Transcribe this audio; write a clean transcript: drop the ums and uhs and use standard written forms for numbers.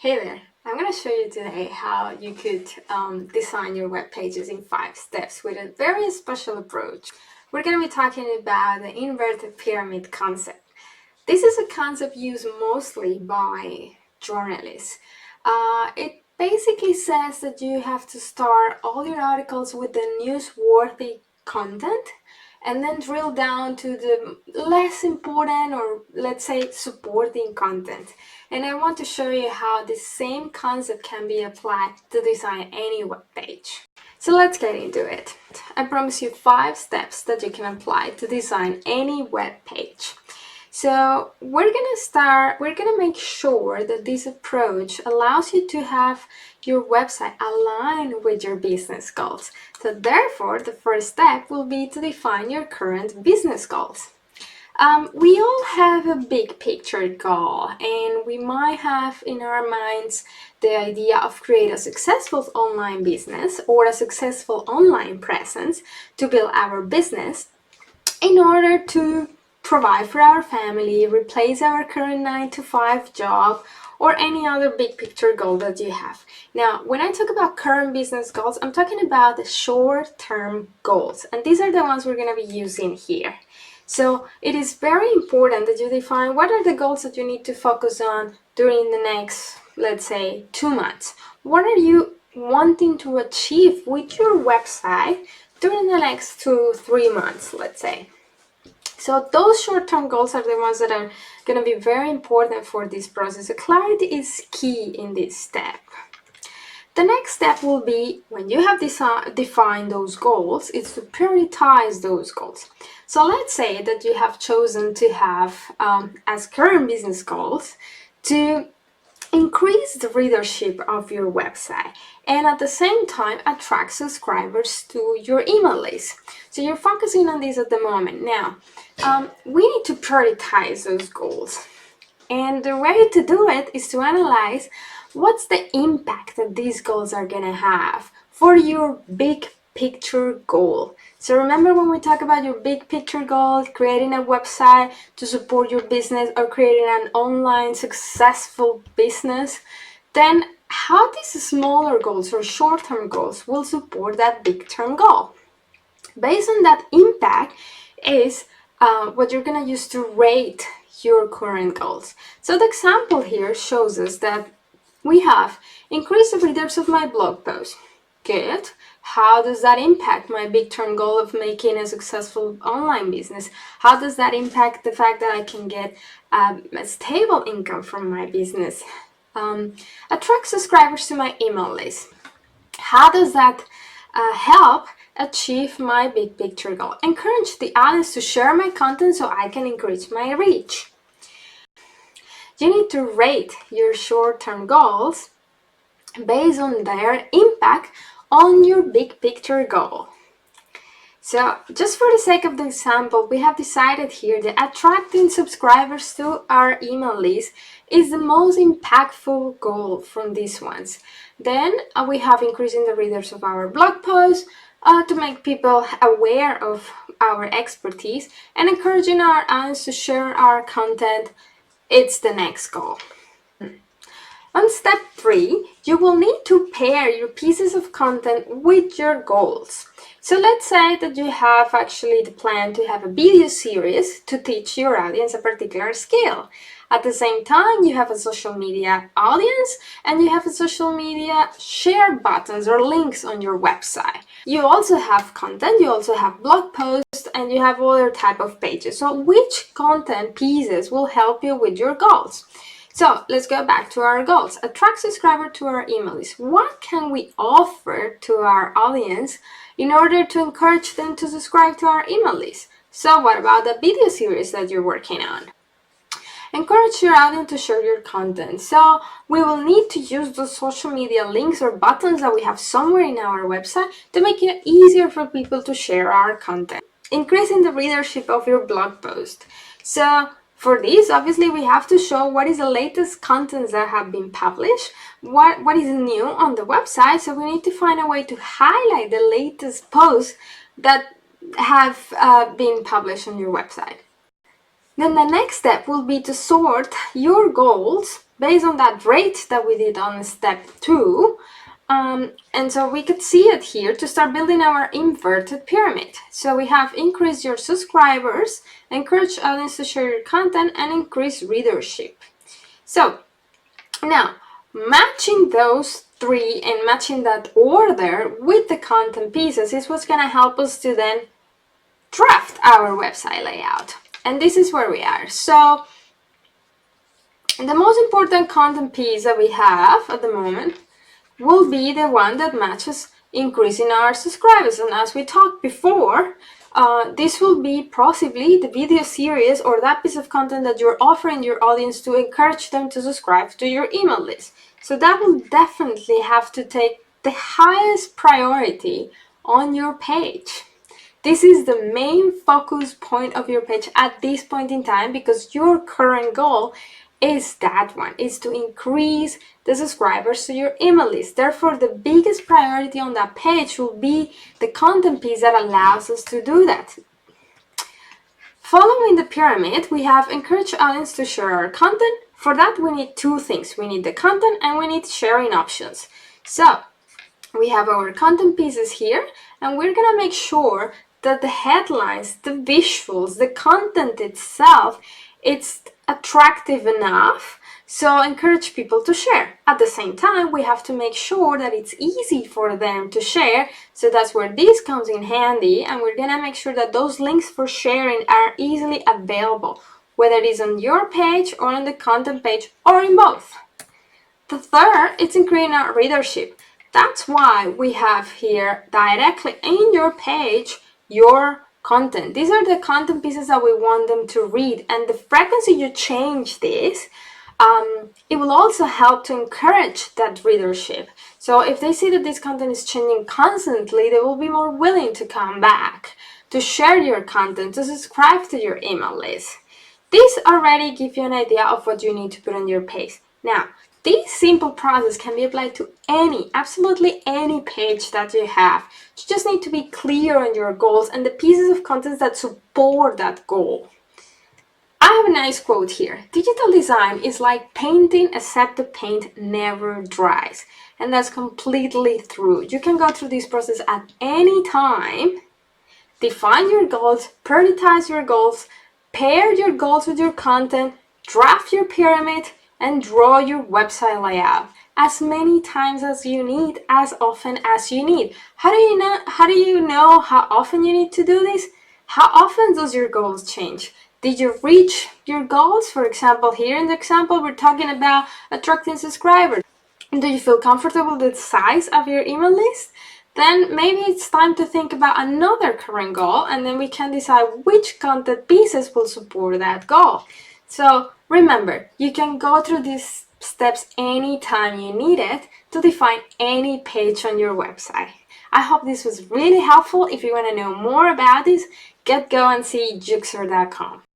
Hey there, I'm going to show you today how you could design your web pages in 5 steps with a very special approach. We're going to be talking about the inverted pyramid concept. This is a concept used mostly by journalists. It basically says that you have to start all your articles with the newsworthy content and then drill down to the less important, or let's say supporting content. And I want to show you how this same concept can be applied to design any web page. So let's get into it. I promise you 5 steps that you can apply to design any web page. So we're gonna make sure that this approach allows you to have your website aligned with your business goals. So therefore, the first step will be to define your current business goals. We all have a big picture goal, and we might have in our minds the idea of create a successful online business or a successful online presence to build our business in order to provide for our family, replace our current 9-to-5 job, or any other big picture goal that you have. Now, when I talk about current business goals, I'm talking about the short-term goals, and these are the ones we're going to be using here. So it is very important that you define what are the goals that you need to focus on during the next, let's say, 2 months. What are you wanting to achieve with your website during the next 2-3 months, let's say. So those short-term goals are the ones that are going to be very important for this process. So clarity is key in this step. The next step will be, when you have defined those goals, is to prioritize those goals. So let's say that you have chosen to have as current business goals to increase the readership of your website and at the same time attract subscribers to your email list. So you're focusing on this at the moment. Now, we need to prioritize those goals. And the way to do it is to analyze what's the impact that these goals are going to have for your big picture goal. So remember, when we talk about your big picture goal, creating a website to support your business or creating an online successful business, then how these smaller goals or short-term goals will support that big-term goal. Based on that impact is what you're going to use to rate your current goals. So the example here shows us that we have increased the readers of my blog post. Good. How does that impact my big-term goal of making a successful online business? How does that impact the fact that I can get a stable income from my business? Attract subscribers to my email list. How does that help achieve my big picture goal? Encourage the audience to share my content so I can increase my reach. You need to rate your short-term goals based on their impact on your big picture goal. So just for the sake of the example, we have decided here that attracting subscribers to our email list is the most impactful goal from these ones. Then we have increasing the readers of our blog posts to make people aware of our expertise, and encouraging our audience to share our content. It's the next goal. On step 3, you will need to pair your pieces of content with your goals. So let's say that you have actually the plan to have a video series to teach your audience a particular skill. At the same time, you have a social media audience and you have a social media share buttons or links on your website. You also have content, you also have blog posts, and you have other type of pages. So which content pieces will help you with your goals? So let's go back to our goals. Attract subscribers to our email list. What can we offer to our audience in order to encourage them to subscribe to our email list? So what about the video series that you're working on? Encourage your audience to share your content. So we will need to use those social media links or buttons that we have somewhere in our website to make it easier for people to share our content. Increasing the readership of your blog post. So for this, obviously, we have to show what is the latest contents that have been published, what is new on the website. So we need to find a way to highlight the latest posts that have been published on your website. Then the next step will be to sort your goals based on that rate that we did on step 2. And so we could see it here to start building our inverted pyramid. So we have increased your subscribers, encourage audience to share your content, and increase readership. So now, matching those 3 and matching that order with the content pieces is what's going to help us to then draft our website layout. And this is where we are. So the most important content piece that we have at the moment will be the one that matches increasing our subscribers. And as we talked before, this will be possibly the video series or that piece of content that you're offering your audience to encourage them to subscribe to your email list. So that will definitely have to take the highest priority on your page. This is the main focus point of your page at this point in time, because your current goal is that one, is to increase the subscribers to your email list. Therefore, the biggest priority on that page will be the content piece that allows us to do that. Following the pyramid, we have encourage audience to share our content. For that, we need 2 things. We need the content and we need sharing options. So we have our content pieces here, and we're gonna make sure that the headlines, the visuals, the content itself, it's attractive enough, so encourage people to share. At the same time, we have to make sure that it's easy for them to share, so that's where this comes in handy, and we're gonna make sure that those links for sharing are easily available, whether it is on your page or on the content page or in both. The third, it's increasing our readership. That's why we have here directly in your page your content. These are the content pieces that we want them to read, and the frequency you change this, it will also help to encourage that readership. So if they see that this content is changing constantly, they will be more willing to come back, to share your content, to subscribe to your email list. These already give you an idea of what you need to put on your page. Now, this simple process can be applied to absolutely any page that you have. You just need to be clear on your goals and the pieces of content that support that goal. I have a nice quote here. Digital design is like painting, except the paint never dries. And that's completely true. You can go through this process at any time, define your goals, prioritize your goals, pair your goals with your content, draft your pyramid, and draw your website layout as many times as you need, as often as you need. How do you know how often you need to do this? How often does your goals change? Did you reach your goals? For example, here in the example, we're talking about attracting subscribers. Do you feel comfortable with the size of your email list? Then maybe it's time to think about another current goal, and then we can decide which content pieces will support that goal. So remember, you can go through these steps anytime you need it to define any page on your website. I hope this was really helpful. If you want to know more about this, go and see Juxer.com.